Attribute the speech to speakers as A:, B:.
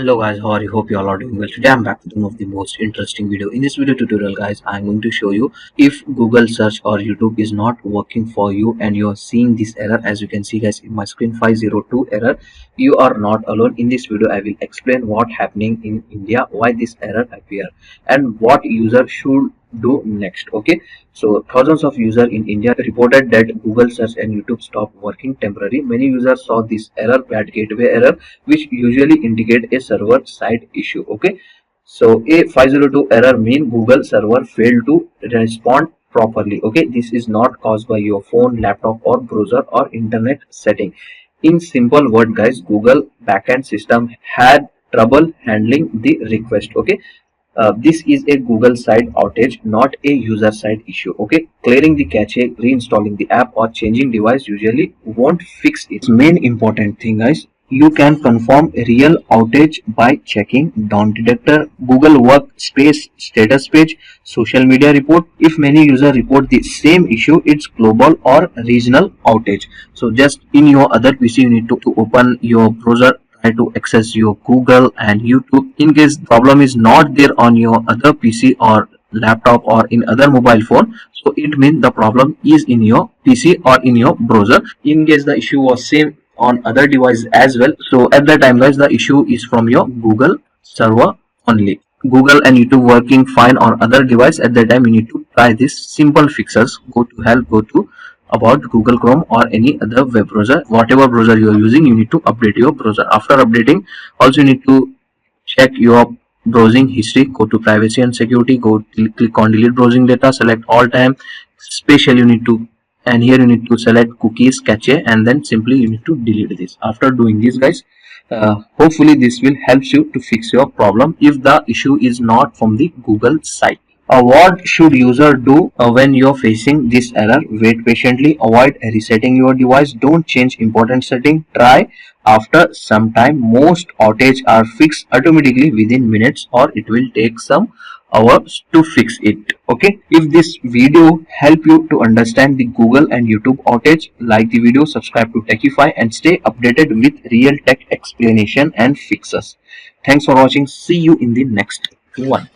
A: Hello guys, how are you? Hope you all are doing well. Today I'm back with one of the most interesting video. In this video tutorial guys, I'm going to show you if Google search or YouTube is not working for you and you're seeing this error. As you can see guys in my screen, 502 error. You are not alone. In this video I will explain what happening in India, why this error appear, and what user should do next. Okay, so thousands of users in India reported that Google search and YouTube stopped working temporarily. Many users saw this error, bad gateway error, which usually indicate a server side issue. Okay, so a 502 error mean Google server failed to respond properly. Okay, this is not caused by your phone, laptop, or browser or internet setting. In simple word guys, Google backend system had trouble handling the request. Okay, this is a Google side outage, not a user side issue. Okay, clearing the cache, reinstalling the app, or changing device usually won't fix it. Main important thing guys, you can confirm a real outage by checking down detector, Google workspace status page, social media report. If many users report the same issue, it's global or regional outage. So just in your other PC you need to open your browser, try to access your Google and YouTube. In case the problem is not there on your other PC or laptop or in other mobile phone, so it means the problem is in your PC or in your browser. In case the issue was same on other device as well, so at that time guys the issue is from your Google server only. Google and YouTube working fine on other device, at that time you need to try this simple fixes. Go to help, go to about Google Chrome or any other web browser. Whatever browser you are using, you need to update your browser. After updating, also you need to check your browsing history. Go to privacy and security, go click on delete browsing data, select all time special, you need to, and here you need to select cookies, cache, and then simply you need to delete this. After doing this guys, hopefully this will help you to fix your problem if the issue is not from the Google site. What should user do when you're facing this error? Wait patiently, avoid resetting your device, don't change important setting, try after some time. Most outage are fixed automatically within minutes, or it will take some hours to fix it. Okay, if this video help you to understand the Google and YouTube outage, like the video, subscribe to Techify, and stay updated with real tech explanation and fixes. Thanks for watching. See you in the next one.